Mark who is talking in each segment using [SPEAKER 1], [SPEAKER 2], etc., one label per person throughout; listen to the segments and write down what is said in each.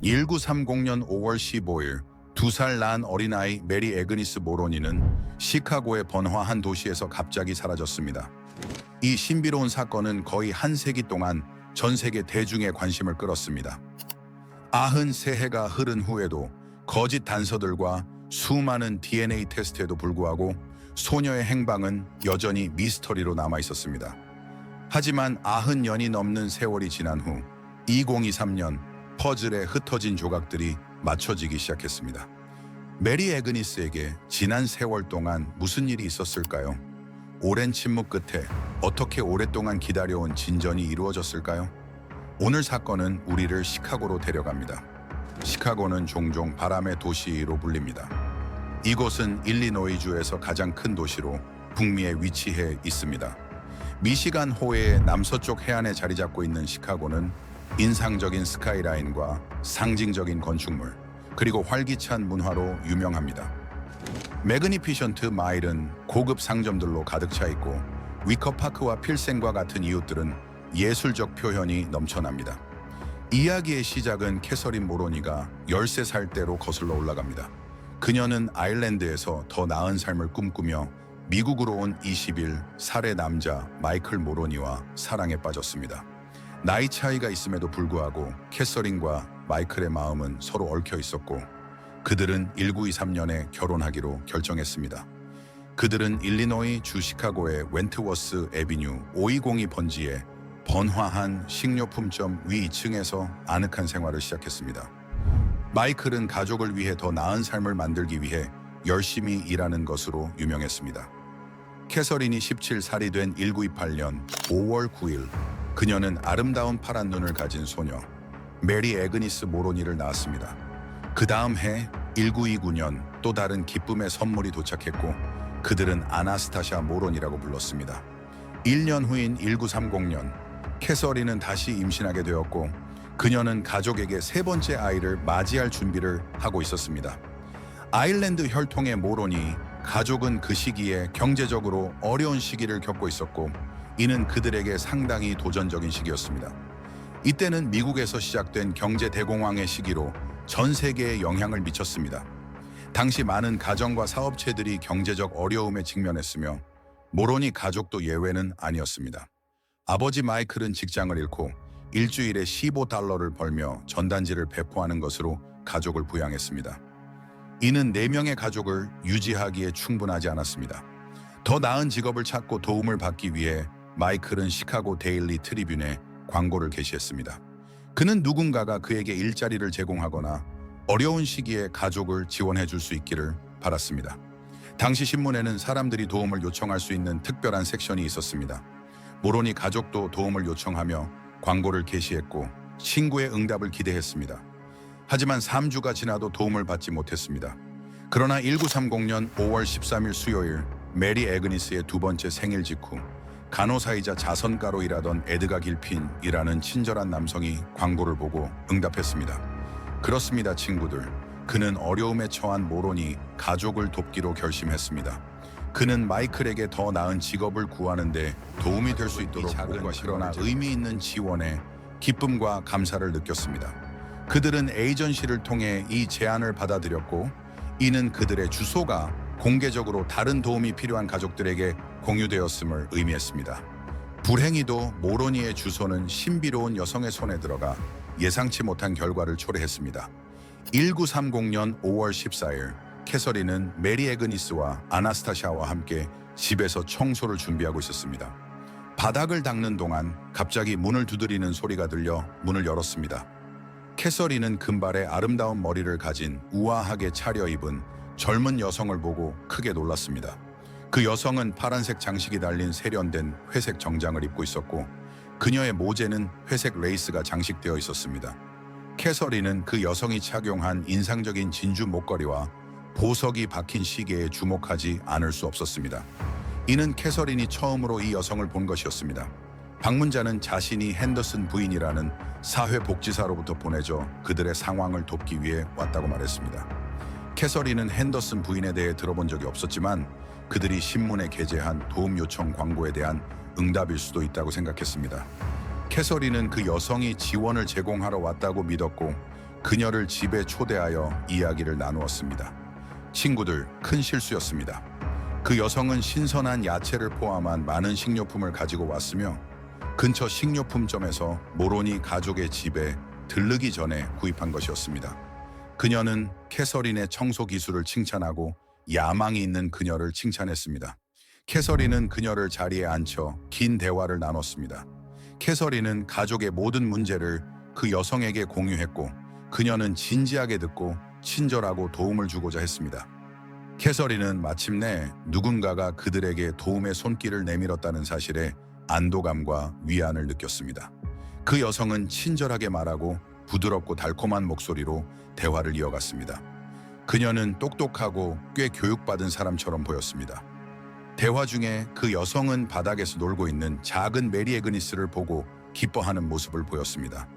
[SPEAKER 1] 1930년 5월 15일 2살 낳은 어린아이 메리 애그니스 모로니는 시카고의 번화한 도시에서 갑자기 사라졌습니다. 이 신비로운 사건은 거의 한 세기 동안 전 세계 대중의 관심을 끌었습니다. 93해가 흐른 후에도 거짓 단서들과 수많은 DNA 테스트에도 불구하고 소녀의 행방은 여전히 미스터리로 남아 있었습니다. 하지만 90년이 넘는 세월이 지난 후 2023년 퍼즐의 흩어진 조각들이 맞춰지기 시작했습니다. 메리 애그니스에게 지난 세월 동안 무슨 일이 있었을까요? 오랜 침묵 끝에 어떻게 오랫동안 기다려온 진전이 이루어졌을까요? 오늘 사건은 우리를 시카고로 데려갑니다. 시카고는 종종 바람의 도시로 불립니다. 이곳은 일리노이주에서 가장 큰 도시로 북미에 위치해 있습니다. 미시간 호해의 남서쪽 해안에 자리 잡고 있는 시카고는 인상적인 스카이라인과 상징적인 건축물, 그리고 활기찬 문화로 유명합니다. 매그니피션트 마일은 고급 상점들로 가득 차 있고 위커파크와 필생과 같은 이웃들은 예술적 표현이 넘쳐납니다. 이야기의 시작은 캐서린 모로니가 13살 때로 거슬러 올라갑니다. 그녀는 아일랜드에서 더 나은 삶을 꿈꾸며 미국으로 온 21살의 남자 마이클 모로니와 사랑에 빠졌습니다. 나이 차이가 있음에도 불구하고 캐서린과 마이클의 마음은 서로 얽혀 있었고 그들은 1923년에 결혼하기로 결정했습니다. 그들은 일리노이 주 시카고의 웬트워스 애비뉴 520이 번지에 번화한 식료품점 위 2층에서 아늑한 생활을 시작했습니다. 마이클은 가족을 위해 더 나은 삶을 만들기 위해 열심히 일하는 것으로 유명했습니다. 캐서린이 17살이 된 1928년 5월 9일 그녀는 아름다운 파란 눈을 가진 소녀 메리 애그니스 모로니를 낳았습니다. 그 다음 해 1929년 또 다른 기쁨의 선물이 도착했고 그들은 아나스타샤 모로니라고 불렀습니다. 1년 후인 1930년 캐서린은 다시 임신하게 되었고 그녀는 가족에게 세 번째 아이를 맞이할 준비를 하고 있었습니다. 아일랜드 혈통의 모로니 가족은 그 시기에 경제적으로 어려운 시기를 겪고 있었고 이는 그들에게 상당히 도전적인 시기였습니다. 이때는 미국에서 시작된 경제 대공황의 시기로 전 세계에 영향을 미쳤습니다. 당시 많은 가정과 사업체들이 경제적 어려움에 직면했으며 모로니 가족도 예외는 아니었습니다. 아버지 마이클은 직장을 잃고 일주일에 $15를 벌며 전단지를 배포하는 것으로 가족을 부양했습니다. 이는 4명의 가족을 유지하기에 충분하지 않았습니다. 더 나은 직업을 찾고 도움을 받기 위해 마이클은 시카고 데일리 트리뷴에 광고를 게시했습니다. 그는 누군가가 그에게 일자리를 제공하거나 어려운 시기에 가족을 지원해 줄 수 있기를 바랐습니다. 당시 신문에는 사람들이 도움을 요청할 수 있는 특별한 섹션이 있었습니다. 모로니 가족도 도움을 요청하며 광고를 게시했고 친구의 응답을 기대했습니다. 하지만 3주가 지나도 도움을 받지 못했습니다. 그러나 1930년 5월 13일 수요일 메리 애그니스의 두 번째 생일 직후 간호사이자 자선가로 일하던 에드가 길핀이라는 친절한 남성이 광고를 보고 응답했습니다. 그렇습니다, 친구들. 그는 어려움에 처한 모로니 가족을 돕기로 결심했습니다. 그는 마이클에게 더 나은 직업을 구하는 데 도움이 될 수 있도록 작은 그러나 의미 있는 지원에 기쁨과 감사를 느꼈습니다. 그들은 에이전시를 통해 이 제안을 받아들였고 이는 그들의 주소가 공개적으로 다른 도움이 필요한 가족들에게 공유되었음을 의미했습니다. 불행히도 모로니의 주소는 신비로운 여성의 손에 들어가 예상치 못한 결과를 초래했습니다. 1930년 5월 14일 캐서린은 메리 애그니스와 아나스타샤와 함께 집에서 청소를 준비하고 있었습니다. 바닥을 닦는 동안 갑자기 문을 두드리는 소리가 들려 문을 열었습니다. 캐서린은 금발의 아름다운 머리를 가진 우아하게 차려입은 젊은 여성을 보고 크게 놀랐습니다. 그 여성은 파란색 장식이 달린 세련된 회색 정장을 입고 있었고 그녀의 모재는 회색 레이스가 장식되어 있었습니다. 캐서린은 그 여성이 착용한 인상적인 진주 목걸이와 보석이 박힌 시계에 주목하지 않을 수 없었습니다. 이는 캐서린이 처음으로 이 여성을 본 것이었습니다. 방문자는 자신이 핸더슨 부인이라는 사회복지사로부터 보내져 그들의 상황을 돕기 위해 왔다고 말했습니다. 캐서린은 핸더슨 부인에 대해 들어본 적이 없었지만 그들이 신문에 게재한 도움 요청 광고에 대한 응답일 수도 있다고 생각했습니다. 캐서린은 그 여성이 지원을 제공하러 왔다고 믿었고 그녀를 집에 초대하여 이야기를 나누었습니다. 친구들, 큰 실수였습니다. 그 여성은 신선한 야채를 포함한 많은 식료품을 가지고 왔으며 근처 식료품점에서 모로니 가족의 집에 들르기 전에 구입한 것이었습니다. 그녀는 캐서린의 청소 기술을 칭찬하고 야망이 있는 그녀를 칭찬했습니다. 캐서린은 그녀를 자리에 앉혀 긴 대화를 나눴습니다. 캐서린은 가족의 모든 문제를 그 여성에게 공유했고 그녀는 진지하게 듣고 친절하고 도움을 주고자 했습니다. 캐서린은 마침내 누군가가 그들에게 도움의 손길을 내밀었다는 사실에 안도감과 위안을 느꼈습니다. 그 여성은 친절하게 말하고 부드럽고 달콤한 목소리로 대화를 이어갔습니다. 그녀는 똑똑하고 꽤 교육받은 사람처럼 보였습니다. 대화 중에 그 여성은 바닥에서 놀고 있는 작은 메리 애그니스를 보고 기뻐하는 모습을 보였습니다.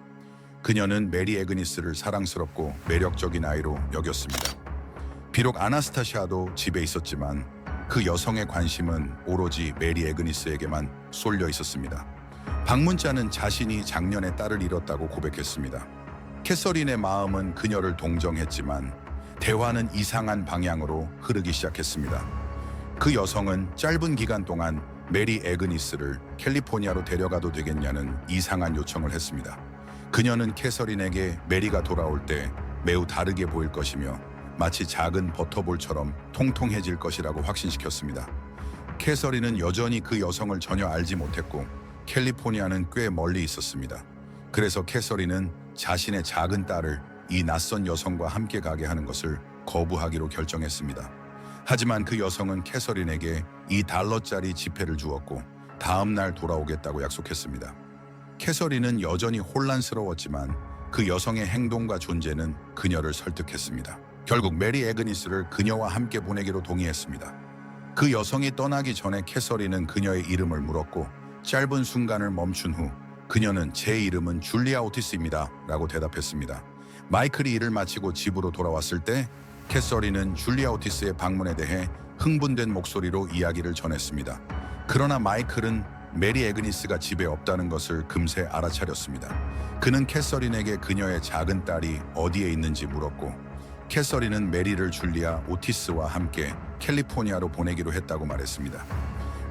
[SPEAKER 1] 그녀는 메리 애그니스를 사랑스럽고 매력적인 아이로 여겼습니다. 비록 아나스타시아도 집에 있었지만 그 여성의 관심은 오로지 메리 애그니스에게만 쏠려 있었습니다. 방문자는 자신이 작년에 딸을 잃었다고 고백했습니다. 캐서린의 마음은 그녀를 동정했지만 대화는 이상한 방향으로 흐르기 시작했습니다. 그 여성은 짧은 기간 동안 메리 애그니스를 캘리포니아로 데려가도 되겠냐는 이상한 요청을 했습니다. 그녀는 캐서린에게 메리가 돌아올 때 매우 다르게 보일 것이며 마치 작은 버터볼처럼 통통해질 것이라고 확신시켰습니다. 캐서린은 여전히 그 여성을 전혀 알지 못했고 캘리포니아는 꽤 멀리 있었습니다. 그래서 캐서린은 자신의 작은 딸을 이 낯선 여성과 함께 가게 하는 것을 거부하기로 결정했습니다. 하지만 그 여성은 캐서린에게 $2짜리 지폐를 주었고 다음 날 돌아오겠다고 약속했습니다. 캐서린은 여전히 혼란스러웠지만 그 여성의 행동과 존재는 그녀를 설득했습니다. 결국 메리 애그니스를 그녀와 함께 보내기로 동의했습니다. 그 여성이 떠나기 전에 캐서린은 그녀의 이름을 물었고 짧은 순간을 멈춘 후 그녀는 제 이름은 줄리아 오티스입니다 라고 대답했습니다. 마이클이 일을 마치고 집으로 돌아왔을 때 캐서린은 줄리아 오티스의 방문에 대해 흥분된 목소리로 이야기를 전했습니다. 그러나 마이클은 메리 애그니스가 집에 없다는 것을 금세 알아차렸습니다. 그는 캐서린에게 그녀의 작은 딸이 어디에 있는지 물었고 캐서린은 메리를 줄리아 오티스와 함께 캘리포니아로 보내기로 했다고 말했습니다.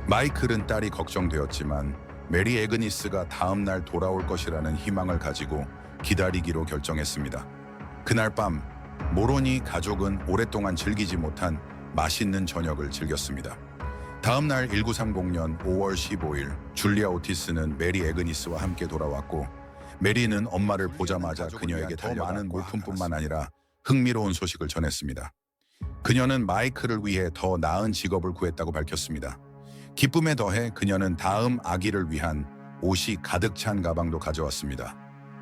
[SPEAKER 1] 마이클은 딸이 걱정되었지만 메리 애그니스가 다음 날 돌아올 것이라는 희망을 가지고 기다리기로 결정했습니다. 그날 밤 모로니 가족은 오랫동안 즐기지 못한 맛있는 저녁을 즐겼습니다. 다음 날 1930년 5월 15일 줄리아 오티스는 메리 애그니스와 함께 돌아왔고 메리는 엄마를 보자마자 그녀에게 더 많은 물품뿐만 아니라 흥미로운 소식을 전했습니다. 그녀는 마이클을 위해 더 나은 직업을 구했다고 밝혔습니다. 기쁨에 더해 그녀는 다음 아기를 위한 옷이 가득 찬 가방도 가져왔습니다.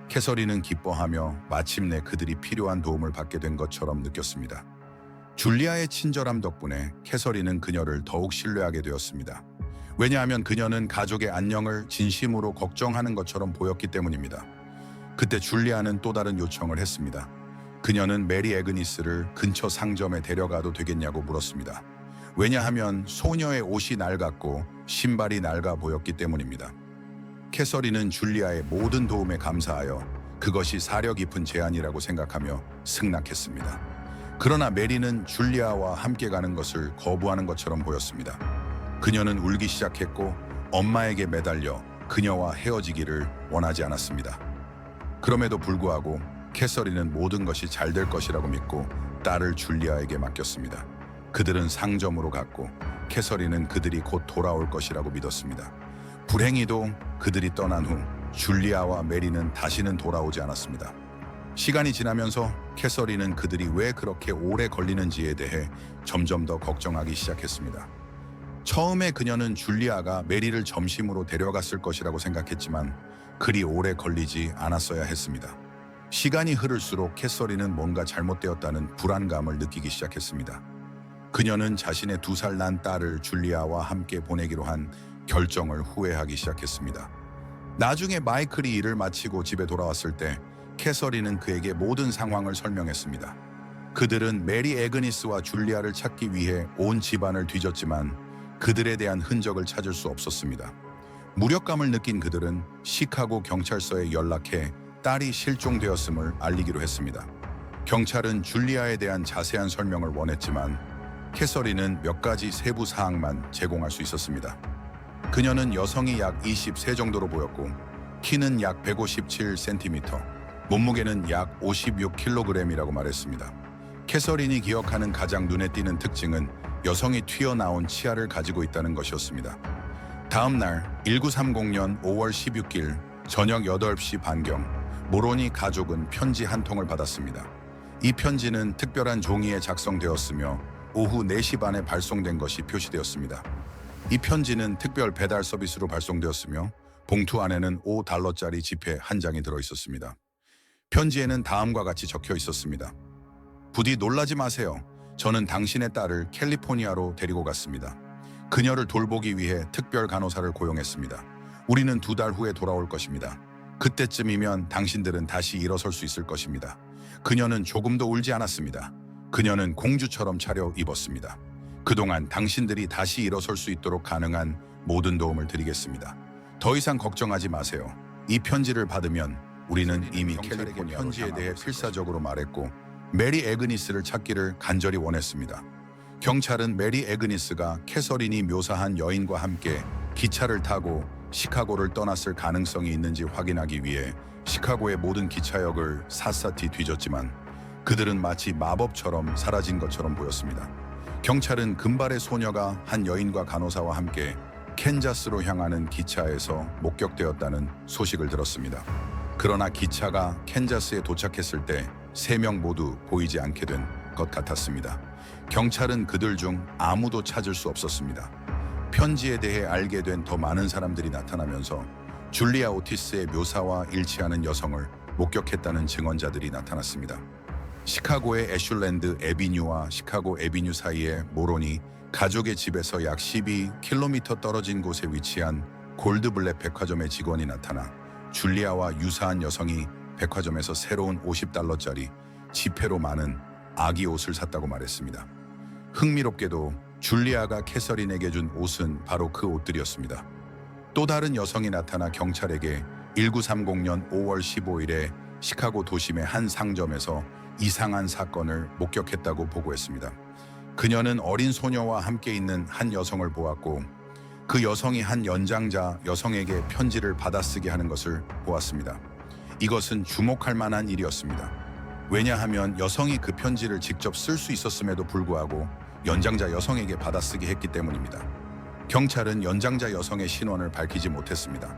[SPEAKER 1] 캐서린은 기뻐하며 마침내 그들이 필요한 도움을 받게 된 것처럼 느꼈습니다. 줄리아의 친절함 덕분에 캐서린은 그녀를 더욱 신뢰하게 되었습니다. 왜냐하면 그녀는 가족의 안녕을 진심으로 걱정하는 것처럼 보였기 때문입니다. 그때 줄리아는 또 다른 요청을 했습니다. 그녀는 메리 애그니스를 근처 상점에 데려가도 되겠냐고 물었습니다. 왜냐하면 소녀의 옷이 낡았고 신발이 낡아 보였기 때문입니다. 캐서린은 줄리아의 모든 도움에 감사하여 그것이 사려 깊은 제안이라고 생각하며 승낙했습니다. 그러나 메리는 줄리아와 함께 가는 것을 거부하는 것처럼 보였습니다. 그녀는 울기 시작했고 엄마에게 매달려 그녀와 헤어지기를 원하지 않았습니다. 그럼에도 불구하고 캐서린은 모든 것이 잘 될 것이라고 믿고 딸을 줄리아에게 맡겼습니다. 그들은 상점으로 갔고 캐서린은 그들이 곧 돌아올 것이라고 믿었습니다. 불행히도 그들이 떠난 후 줄리아와 메리는 다시는 돌아오지 않았습니다. 시간이 지나면서 캐서린은 그들이 왜 그렇게 오래 걸리는지에 대해 점점 더 걱정하기 시작했습니다. 처음에 그녀는 줄리아가 메리를 점심으로 데려갔을 것이라고 생각했지만 그리 오래 걸리지 않았어야 했습니다. 시간이 흐를수록 캐서린은 뭔가 잘못되었다는 불안감을 느끼기 시작했습니다. 그녀는 자신의 2살 난 딸을 줄리아와 함께 보내기로 한 결정을 후회하기 시작했습니다. 나중에 마이클이 일을 마치고 집에 돌아왔을 때 캐서린은 그에게 모든 상황을 설명했습니다. 그들은 메리 애그니스와 줄리아를 찾기 위해 온 집안을 뒤졌지만 그들에 대한 흔적을 찾을 수 없었습니다. 무력감을 느낀 그들은 시카고 경찰서에 연락해 딸이 실종되었음을 알리기로 했습니다. 경찰은 줄리아에 대한 자세한 설명을 원했지만 캐서린은 몇 가지 세부 사항만 제공할 수 있었습니다. 그녀는 여성이 약 20세 정도로 보였고 키는 약 157cm, 몸무게는 약 56kg이라고 말했습니다. 캐서린이 기억하는 가장 눈에 띄는 특징은 여성이 튀어나온 치아를 가지고 있다는 것이었습니다. 다음 날 1930년 5월 16일 저녁 8시 반경 모로니 가족은 편지 한 통을 받았습니다. 이 편지는 특별한 종이에 작성되었으며 오후 4시 반에 발송된 것이 표시되었습니다. 이 편지는 특별 배달 서비스로 발송되었으며 봉투 안에는 $5짜리 지폐 한 장이 들어있었습니다. 편지에는 다음과 같이 적혀 있었습니다. 부디 놀라지 마세요. 저는 당신의 딸을 캘리포니아로 데리고 갔습니다. 그녀를 돌보기 위해 특별 간호사를 고용했습니다. 우리는 2달 후에 돌아올 것입니다. 그때쯤이면 당신들은 다시 일어설 수 있을 것입니다. 그녀는 조금도 울지 않았습니다. 그녀는 공주처럼 차려입었습니다. 그동안 당신들이 다시 일어설 수 있도록 가능한 모든 도움을 드리겠습니다. 더 이상 걱정하지 마세요. 이 편지를 받으면 우리는 이미 캘리포니아 편지에 대해 필사적으로 말했고 메리 애그니스를 찾기를 간절히 원했습니다. 경찰은 메리 애그니스가 캐서린이 묘사한 여인과 함께 기차를 타고 시카고를 떠났을 가능성이 있는지 확인하기 위해 시카고의 모든 기차역을 샅샅이 뒤졌지만 그들은 마치 마법처럼 사라진 것처럼 보였습니다. 경찰은 금발의 소녀가 한 여인과 간호사와 함께 캔자스로 향하는 기차에서 목격되었다는 소식을 들었습니다. 그러나 기차가 캔자스에 도착했을 때 3명 모두 보이지 않게 된 것 같았습니다. 경찰은 그들 중 아무도 찾을 수 없었습니다. 편지에 대해 알게 된 더 많은 사람들이 나타나면서 줄리아 오티스의 묘사와 일치하는 여성을 목격했다는 증언자들이 나타났습니다. 시카고의 애슐랜드 애비뉴와 시카고 애비뉴 사이의 모로니 가족의 집에서 약 12km 떨어진 곳에 위치한 골드블랙 백화점의 직원이 나타나 줄리아와 유사한 여성이 백화점에서 새로운 $50짜리 지폐로 많은 아기 옷을 샀다고 말했습니다. 흥미롭게도 줄리아가 캐서린에게 준 옷은 바로 그 옷들이었습니다. 또 다른 여성이 나타나 경찰에게 1930년 5월 15일에 시카고 도심의 한 상점에서 이상한 사건을 목격했다고 보고했습니다. 그녀는 어린 소녀와 함께 있는 한 여성을 보았고 그 여성이 한 연장자 여성에게 편지를 받아쓰게 하는 것을 보았습니다. 이것은 주목할 만한 일이었습니다. 왜냐하면 여성이 그 편지를 직접 쓸 수 있었음에도 불구하고 연장자 여성에게 받아쓰게 했기 때문입니다. 경찰은 연장자 여성의 신원을 밝히지 못했습니다.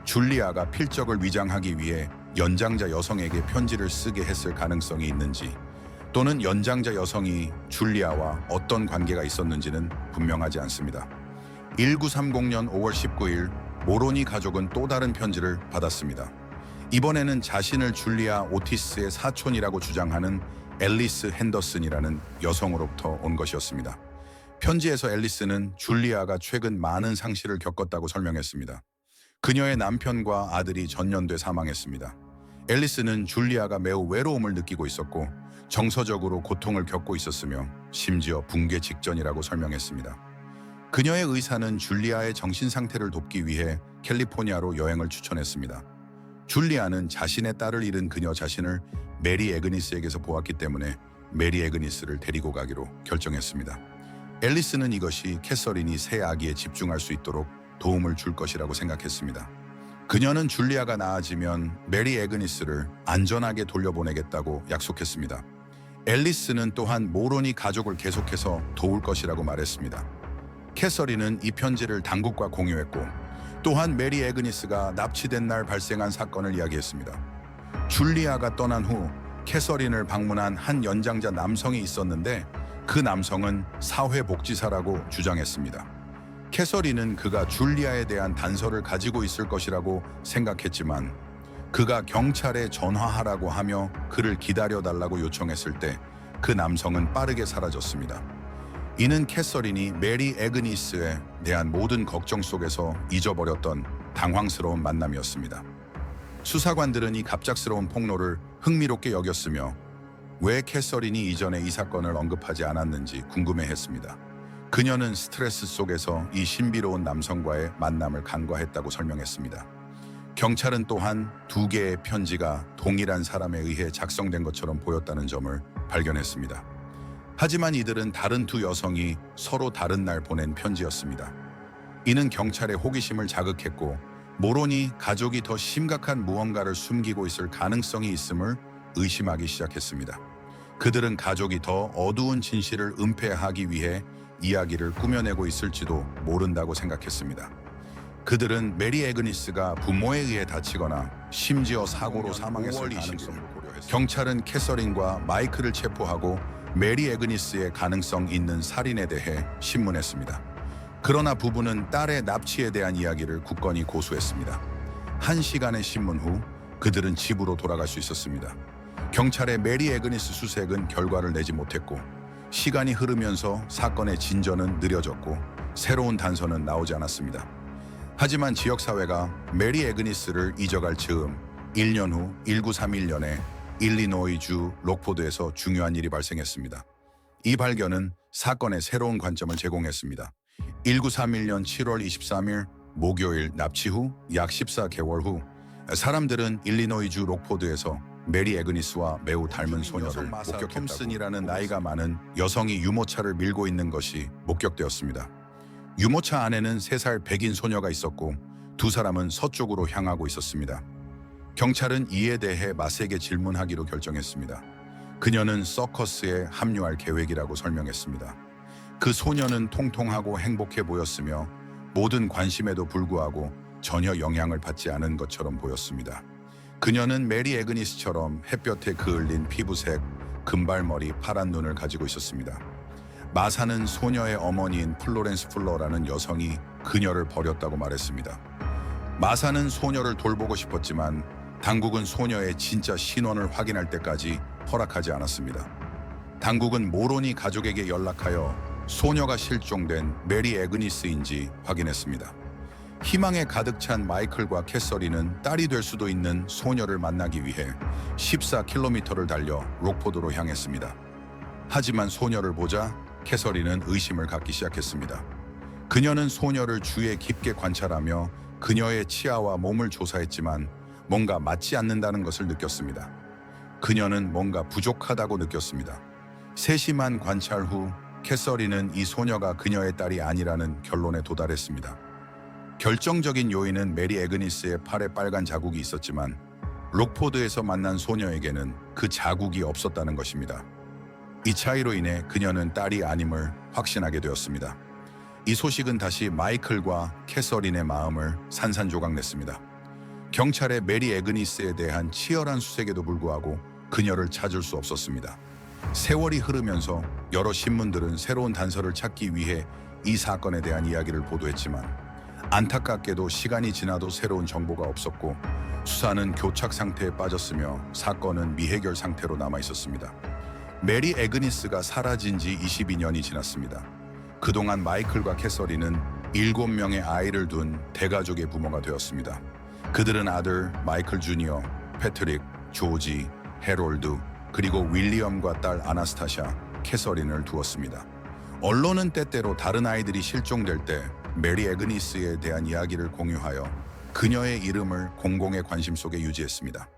[SPEAKER 1] 줄리아가 필적을 위장하기 위해 연장자 여성에게 편지를 쓰게 했을 가능성이 있는지 또는 연장자 여성이 줄리아와 어떤 관계가 있었는지는 분명하지 않습니다. 1930년 5월 19일 모로니 가족은 또 다른 편지를 받았습니다. 이번에는 자신을 줄리아 오티스의 사촌이라고 주장하는 앨리스 핸더슨이라는 여성으로부터 온 것이었습니다. 편지에서 앨리스는 줄리아가 최근 많은 상실을 겪었다고 설명했습니다. 그녀의 남편과 아들이 전년돼 사망했습니다. 앨리스는 줄리아가 매우 외로움을 느끼고 있었고 정서적으로 고통을 겪고 있었으며 심지어 붕괴 직전이라고 설명했습니다. 그녀의 의사는 줄리아의 정신 상태를 돕기 위해 캘리포니아로 여행을 추천했습니다. 줄리아는 자신의 딸을 잃은 그녀 자신을 메리 애그니스에게서 보았기 때문에 메리 애그니스를 데리고 가기로 결정했습니다. 앨리스는 이것이 캐서린이 새 아기에 집중할 수 있도록 도움을 줄 것이라고 생각했습니다. 그녀는 줄리아가 나아지면 메리 애그니스를 안전하게 돌려보내겠다고 약속했습니다. 앨리스는 또한 모로니 가족을 계속해서 도울 것이라고 말했습니다. 캐서린은 이 편지를 당국과 공유했고 또한 메리 애그니스가 납치된 날 발생한 사건을 이야기했습니다. 줄리아가 떠난 후 캐서린을 방문한 한 연장자 남성이 있었는데 그 남성은 사회복지사라고 주장했습니다. 캐서린은 그가 줄리아에 대한 단서를 가지고 있을 것이라고 생각했지만 그가 경찰에 전화하라고 하며 그를 기다려달라고 요청했을 때 그 남성은 빠르게 사라졌습니다. 이는 캐서린이 메리 애그니스에 대한 모든 걱정 속에서 잊어버렸던 당황스러운 만남이었습니다. 수사관들은 이 갑작스러운 폭로를 흥미롭게 여겼으며 왜 캐서린이 이전에 이 사건을 언급하지 않았는지 궁금해했습니다. 그녀는 스트레스 속에서 이 신비로운 남성과의 만남을 간과했다고 설명했습니다. 경찰은 또한 2개의 편지가 동일한 사람에 의해 작성된 것처럼 보였다는 점을 발견했습니다. 하지만 이들은 다른 2 여성이 서로 다른 날 보낸 편지였습니다. 이는 경찰의 호기심을 자극했고 모론이 가족이 더 심각한 무언가를 숨기고 있을 가능성이 있음을 의심하기 시작했습니다. 그들은 가족이 더 어두운 진실을 은폐하기 위해 이야기를 꾸며내고 있을지도 모른다고 생각했습니다. 그들은 메리 애그니스가 부모에 의해 다치거나 심지어 사고로 사망했을 가능성을 고려했습니다. 경찰은 캐서린과 마이클을 체포하고 메리 애그니스의 가능성 있는 살인에 대해 신문했습니다. 그러나 부부는 딸의 납치에 대한 이야기를 굳건히 고수했습니다. 1시간의 신문 후 그들은 집으로 돌아갈 수 있었습니다. 경찰의 메리 애그니스 수색은 결과를 내지 못했고 시간이 흐르면서 사건의 진전은 느려졌고 새로운 단서는 나오지 않았습니다. 하지만 지역사회가 메리 애그니스를 잊어갈 즈음 1년 후 1931년에 일리노이주 록포드에서 중요한 일이 발생했습니다. 이 발견은 사건의 새로운 관점을 제공했습니다. 1931년 7월 23일 목요일 납치 후 약 14개월 후 사람들은 일리노이주 록포드에서 메리 애그니스와 매우 닮은 소녀를 목격했다고 톰슨이라는 나이가 많은 여성이 유모차를 밀고 있는 것이 목격되었습니다. 유모차 안에는 3살 백인 소녀가 있었고 2 사람은 서쪽으로 향하고 있었습니다. 경찰은 이에 대해 마세게 질문하기로 결정했습니다. 그녀는 서커스에 합류할 계획이라고 설명했습니다. 그 소녀는 통통하고 행복해 보였으며 모든 관심에도 불구하고 전혀 영향을 받지 않은 것처럼 보였습니다. 그녀는 메리 애그니스처럼 햇볕에 그을린 피부색, 금발머리, 파란 눈을 가지고 있었습니다. 마사는 소녀의 어머니인 플로렌스 풀러라는 여성이 그녀를 버렸다고 말했습니다. 마사는 소녀를 돌보고 싶었지만 당국은 소녀의 진짜 신원을 확인할 때까지 허락하지 않았습니다. 당국은 모론이 가족에게 연락하여 소녀가 실종된 메리 애그니스인지 확인했습니다. 희망에 가득 찬 마이클과 캐서린은 딸이 될 수도 있는 소녀를 만나기 위해 14km를 달려 록포드로 향했습니다. 하지만 소녀를 보자 캐서린은 의심을 갖기 시작했습니다. 그녀는 소녀를 주위에 깊게 관찰하며 그녀의 치아와 몸을 조사했지만 뭔가 맞지 않는다는 것을 느꼈습니다. 그녀는 뭔가 부족하다고 느꼈습니다. 세심한 관찰 후 캐서린은 이 소녀가 그녀의 딸이 아니라는 결론에 도달했습니다. 결정적인 요인은 메리 애그니스의 팔에 빨간 자국이 있었지만 록포드에서 만난 소녀에게는 그 자국이 없었다는 것입니다. 이 차이로 인해 그녀는 딸이 아님을 확신하게 되었습니다. 이 소식은 다시 마이클과 캐서린의 마음을 산산조각냈습니다. 경찰의 메리 애그니스에 대한 치열한 수색에도 불구하고 그녀를 찾을 수 없었습니다. 세월이 흐르면서 여러 신문들은 새로운 단서를 찾기 위해 이 사건에 대한 이야기를 보도했지만 안타깝게도 시간이 지나도 새로운 정보가 없었고 수사는 교착 상태에 빠졌으며 사건은 미해결 상태로 남아 있었습니다. 메리 애그니스가 사라진 지 22년이 지났습니다. 그동안 마이클과 캐서린은 7명의 아이를 둔 대가족의 부모가 되었습니다. 그들은 아들 마이클 주니어, 패트릭, 조지, 해롤드, 그리고 윌리엄과 딸 아나스타샤, 캐서린을 두었습니다. 언론은 때때로 다른 아이들이 실종될 때 메리 애그니스에 대한 이야기를 공유하여 그녀의 이름을 공공의 관심 속에 유지했습니다.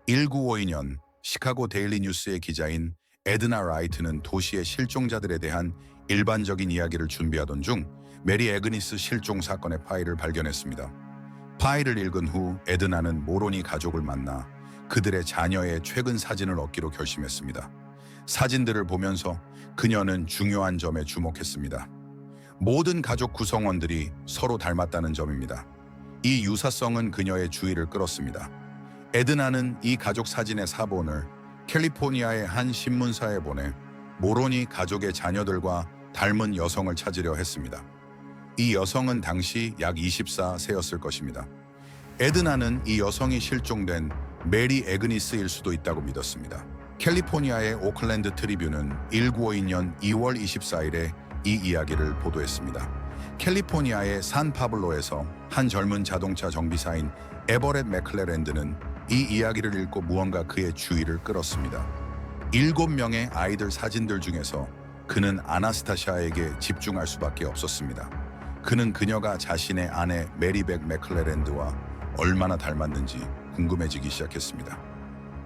[SPEAKER 1] 1952년 시카고 데일리 뉴스의 기자인 에드나 라이트는 도시의 실종자들에 대한 일반적인 이야기를 준비하던 중 메리 애그니스 실종 사건의 파일을 발견했습니다. 파일을 읽은 후 에드나는 모로니 가족을 만나 그들의 자녀의 최근 사진을 얻기로 결심했습니다. 사진들을 보면서 그녀는 중요한 점에 주목했습니다. 모든 가족 구성원들이 서로 닮았다는 점입니다. 이 유사성은 그녀의 주의를 끌었습니다. 에드나는 이 가족 사진의 사본을 캘리포니아의 한 신문사에 보내 모로니 가족의 자녀들과 닮은 여성을 찾으려 했습니다. 이 여성은 당시 약 24세였을 것입니다. 에드나는 이 여성이 실종된 메리 애그니스일 수도 있다고 믿었습니다. 캘리포니아의 오클랜드 트리뷴은 1952년 2월 24일에 이 이야기를 보도했습니다. 캘리포니아의 산파블로에서 한 젊은 자동차 정비사인 에버렛 맥클레랜드는 이 이야기를 읽고 무언가 그의 주의를 끌었습니다. 7명의 아이들 사진들 중에서 그는 아나스타샤에게 집중할 수밖에 없었습니다. 그는 그녀가 자신의 아내 메리백 맥클레랜드와 얼마나 닮았는지 궁금해지기 시작했습니다.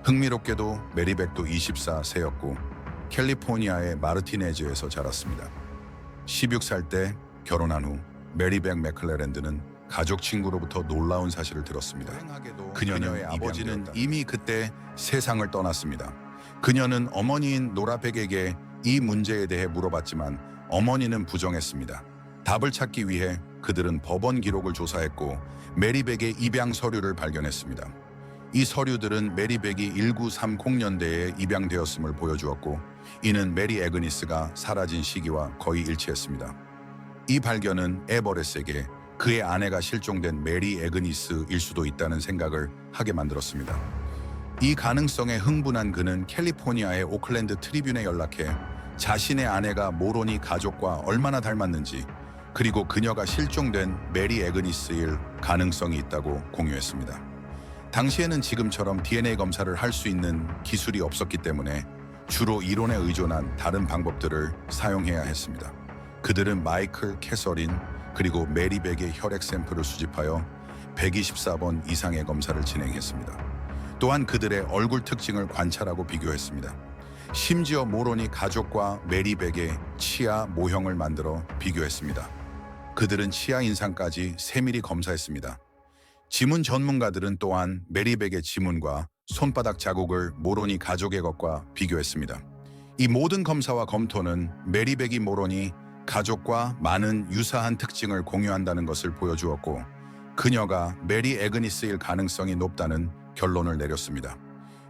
[SPEAKER 1] 흥미롭게도 메리백도 24세였고 캘리포니아의 마르티네즈에서 자랐습니다. 16살 때 결혼한 후 메리백 맥클레랜드는 가족 친구로부터 놀라운 사실을 들었습니다. 그녀의 아버지는 이미 그때 세상을 떠났습니다. 그녀는 어머니인 노라백에게 이 문제에 대해 물어봤지만 어머니는 부정했습니다. 답을 찾기 위해 그들은 법원 기록을 조사했고 메리백의 입양 서류를 발견했습니다. 이 서류들은 메리백이 1930년대에 입양되었음을 보여주었고 이는 메리 애그니스가 사라진 시기와 거의 일치했습니다. 이 발견은 에버레스에게 그의 아내가 실종된 메리 애그니스일 수도 있다는 생각을 하게 만들었습니다. 이 가능성에 흥분한 그는 캘리포니아의 오클랜드 트리뷴에 연락해 자신의 아내가 모로니 가족과 얼마나 닮았는지 그리고 그녀가 실종된 메리 애그니스일 가능성이 있다고 공유했습니다. 당시에는 지금처럼 DNA 검사를 할 수 있는 기술이 없었기 때문에 주로 이론에 의존한 다른 방법들을 사용해야 했습니다. 그들은 마이클 캐서린 그리고 메리백의 혈액 샘플을 수집하여 124번 이상의 검사를 진행했습니다. 또한 그들의 얼굴 특징을 관찰하고 비교했습니다. 심지어 모로니 가족과 메리백의 치아 모형을 만들어 비교했습니다. 그들은 치아 인상까지 세밀히 검사했습니다. 지문 전문가들은 또한 메리백의 지문과 손바닥 자국을 모로니 가족의 것과 비교했습니다. 이 모든 검사와 검토는 메리백이 모로니 가족과 많은 유사한 특징을 공유한다는 것을 보여주었고 그녀가 메리 애그니스일 가능성이 높다는 결론을 내렸습니다.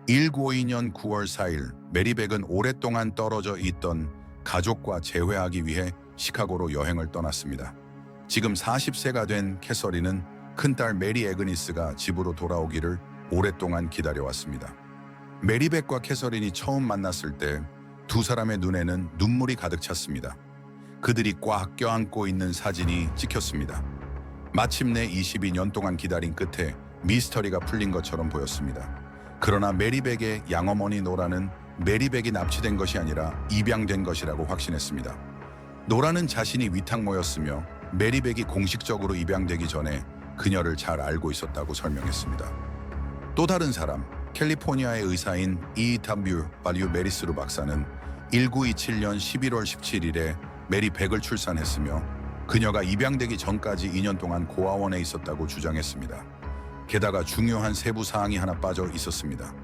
[SPEAKER 1] 1952년 9월 4일 메리백은 오랫동안 떨어져 있던 가족과 재회하기 위해 시카고로 여행을 떠났습니다. 지금 40세가 된 캐서린은 큰딸 메리 애그니스가 집으로 돌아오기를 오랫동안 기다려왔습니다. 메리백과 캐서린이 처음 만났을 때 두 사람의 눈에는 눈물이 가득 찼습니다. 그들이 꽉 껴안고 있는 사진이 찍혔습니다. 마침내 22년 동안 기다린 끝에 미스터리가 풀린 것처럼 보였습니다. 그러나 메리백의 양어머니 노라는 메리백이 납치된 것이 아니라 입양된 것이라고 확신했습니다. 노라는 자신이 위탁모였으며 메리백이 공식적으로 입양되기 전에 그녀를 잘 알고 있었다고 설명했습니다. 또 다른 사람, 캘리포니아의 의사인 이타뮤 발류 메리스루 박사는 1927년 11월 17일에 메리백을 출산했으며 그녀가 입양되기 전까지 2년 동안 고아원에 있었다고 주장했습니다. 게다가 중요한 세부 사항이 하나 빠져 있었습니다.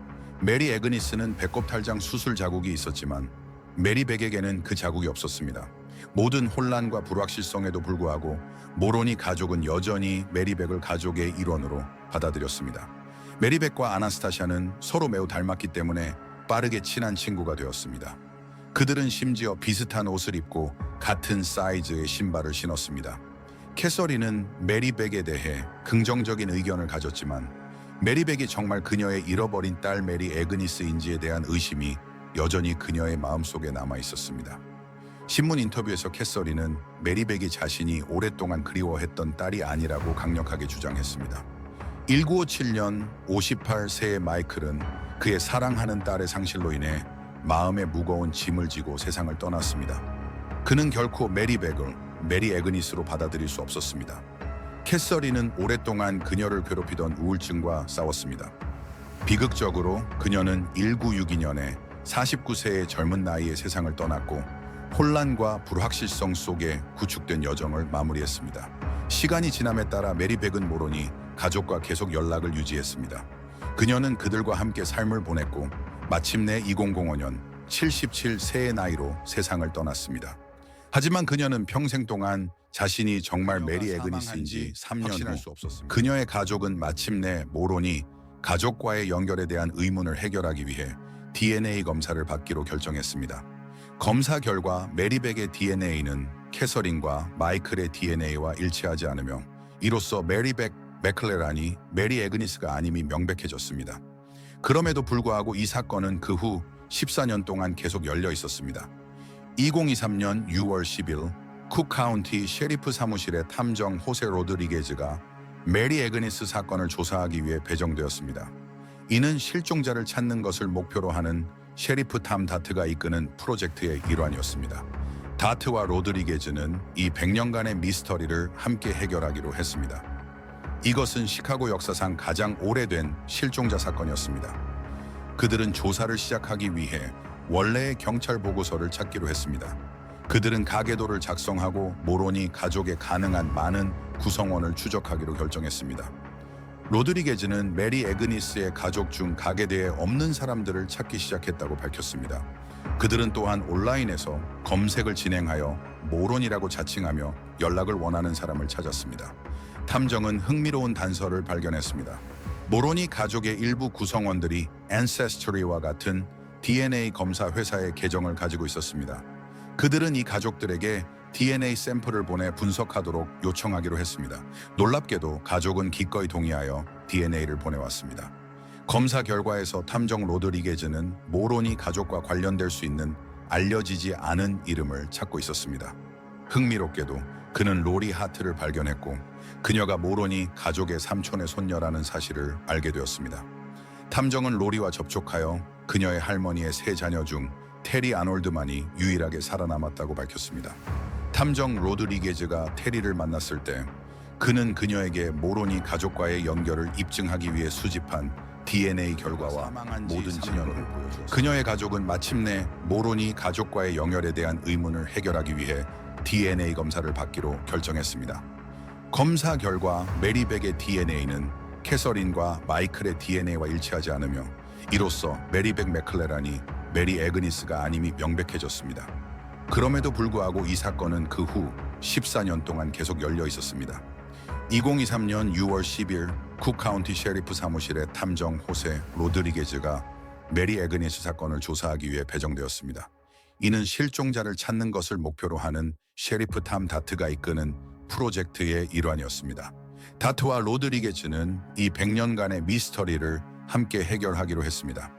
[SPEAKER 1] 메리 애그니스는 배꼽 탈장 수술 자국이 있었지만 메리백에게는 그 자국이 없었습니다. 모든 혼란과 불확실성에도 불구하고 모로니 가족은 여전히 메리백을 가족의 일원으로 받아들였습니다. 메리백과 아나스타샤는 서로 매우 닮았기 때문에 빠르게 친한 친구가 되었습니다. 그들은 심지어 비슷한 옷을 입고 같은 사이즈의 신발을 신었습니다. 캐서린은 메리백에 대해 긍정적인 의견을 가졌지만 메리백이 정말 그녀의 잃어버린 딸 메리 애그니스인지에 대한 의심이 여전히 그녀의 마음속에 남아 있었습니다. 신문 인터뷰에서 캐서린은 메리백이 자신이 오랫동안 그리워했던 딸이 아니라고 강력하게 주장했습니다. 1957년 58세의 마이클은 그의 사랑하는 딸의 상실로 인해 마음에 무거운 짐을 지고 세상을 떠났습니다. 그는 결코 메리백을 메리 애그니스로 받아들일 수 없었습니다. 캐서린은 오랫동안 그녀를 괴롭히던 우울증과 싸웠습니다. 비극적으로 그녀는 1962년에 49세의 젊은 나이에 세상을 떠났고 혼란과 불확실성 속에 구축된 여정을 마무리했습니다. 시간이 지남에 따라 메리백은 모로니 가족과 계속 연락을 유지했습니다. 그녀는 그들과 함께 삶을 보냈고 마침내 2005년 77세의 나이로 세상을 떠났습니다. 하지만 그녀는 평생 동안 자신이 정말 메리 애그니스인지 3년 확신할 수 없었습니다. 그녀의 가족은 마침내 모로니 가족과의 연결에 대한 의문을 해결하기 위해 DNA 검사를 받기로 결정했습니다. 검사 결과 메리백의 DNA는 캐서린과 마이클의 DNA와 일치하지 않으며 이로써 메리백 맥클레란이 메리 애그니스가 아님이 명백해졌습니다. 그럼에도 불구하고 이 사건은 그 후 14년 동안 계속 열려 있었습니다. 2023년 6월 10일 쿡 카운티 셰리프 사무실의 탐정 호세 로드리게즈가 메리 애그니스 사건을 조사하기 위해 배정되었습니다. 이는 실종자를 찾는 것을 목표로 하는 셰리프 탐 다트가 이끄는 프로젝트의 일환이었습니다. 다트와 로드리게즈는 이 100년간의 미스터리를 함께 해결하기로 했습니다. 이것은 시카고 역사상 가장 오래된 실종자 사건이었습니다. 그들은 조사를 시작하기 위해 원래의 경찰 보고서를 찾기로 했습니다. 그들은 가계도를 작성하고 모로니 가족의 가능한 많은 구성원을 추적하기로 결정했습니다. 로드리게즈는 메리 에그니스의 가족 중 가계대에 없는 사람들을 찾기 시작했다고 밝혔습니다. 그들은 또한 온라인에서 검색을 진행하여 모론이라고 자칭하며 연락을 원하는 사람을 찾았습니다. 탐정은 흥미로운 단서를 발견했습니다. 모로니 가족의 일부 구성원들이 Ancestry와 같은 DNA 검사 회사의 계정을 가지고 있었습니다. 그들은 이 가족들에게 DNA 샘플을 보내 분석하도록 요청하기로 했습니다. 놀랍게도 가족은 기꺼이 동의하여 DNA를 보내왔습니다. 검사 결과에서 탐정 로드리게즈는 모로니 가족과 관련될 수 있는 알려지지 않은 이름을 찾고 있었습니다. 흥미롭게도 그는 로리 하트를 발견했고 그녀가 모로니 가족의 삼촌의 손녀라는 사실을 알게 되었습니다. 탐정은 로리와 접촉하여 그녀의 할머니의 세 자녀 중 테리 아놀드만이 유일하게 살아남았다고 밝혔습니다. 탐정 로드리게즈가 테리를 만났을 때 그는 그녀에게 모로니 가족과의 연결을 입증하기 위해 수집한 DNA 결과와 모든 증거를 보여주었습니다. 그녀의 가족은 마침내 모로니 가족과의 연결에 대한 의문을 해결하기 위해 DNA 검사를 받기로 결정했습니다. 검사 결과 메리백의 DNA는 캐서린과 마이클의 DNA와 일치하지 않으며 이로써 메리백 맥클레란이 메리 에그니스가 아님이 명백해졌습니다. 그럼에도 불구하고 이 사건은 그 후 14년 동안 계속 열려 있었습니다. 2023년 6월 10일 쿡 카운티 셰리프 사무실에 탐정 호세 로드리게즈가 메리 에그니스 사건을 조사하기 위해 배정되었습니다. 이는 실종자를 찾는 것을 목표로 하는 셰리프 탐 다트가 이끄는 프로젝트의 일환이었습니다. 다트와 로드리게즈는 이 100년간의 미스터리를 함께 해결하기로 했습니다.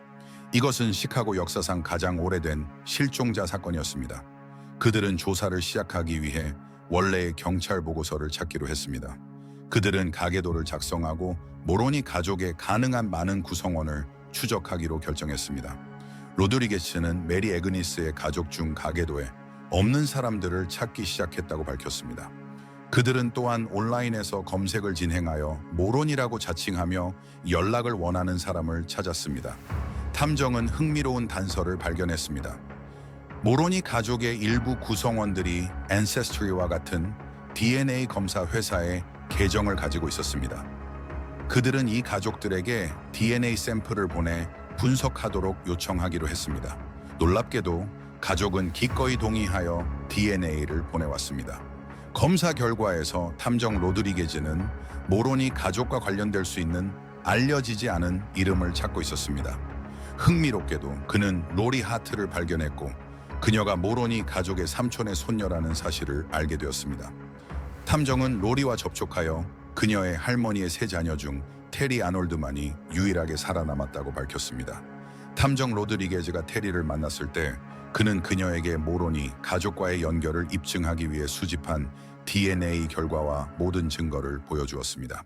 [SPEAKER 1] 이것은 시카고 역사상 가장 오래된 실종자 사건이었습니다. 그들은 조사를 시작하기 위해 원래의 경찰 보고서를 찾기로 했습니다. 그들은 가계도를 작성하고 모로니 가족의 가능한 많은 구성원을 추적하기로 결정했습니다. 로드리게츠는 메리 에그니스의 가족 중 가계도에 없는 사람들을 찾기 시작했다고 밝혔습니다. 그들은 또한 온라인에서 검색을 진행하여 모론이라고 자칭하며 연락을 원하는 사람을 찾았습니다. 탐정은 흥미로운 단서를 발견했습니다. 모로니 가족의 일부 구성원들이 Ancestry와 같은 DNA 검사 회사의 계정을 가지고 있었습니다. 그들은 이 가족들에게 DNA 샘플을 보내 분석하도록 요청하기로 했습니다. 놀랍게도 가족은 기꺼이 동의하여 DNA를 보내왔습니다. 검사 결과에서 탐정 로드리게즈는 모로니 가족과 관련될 수 있는 알려지지 않은 이름을 찾고 있었습니다. 흥미롭게도 그는 로리 하트를 발견했고 그녀가 모로니 가족의 삼촌의 손녀라는 사실을 알게 되었습니다. 탐정은 로리와 접촉하여 그녀의 할머니의 세 자녀 중 테리 아놀드만이 유일하게 살아남았다고 밝혔습니다. 탐정 로드리게즈가 테리를 만났을 때 그는 그녀에게 모로니 가족과의 연결을 입증하기 위해 수집한 DNA 결과와 모든 증거를 보여주었습니다.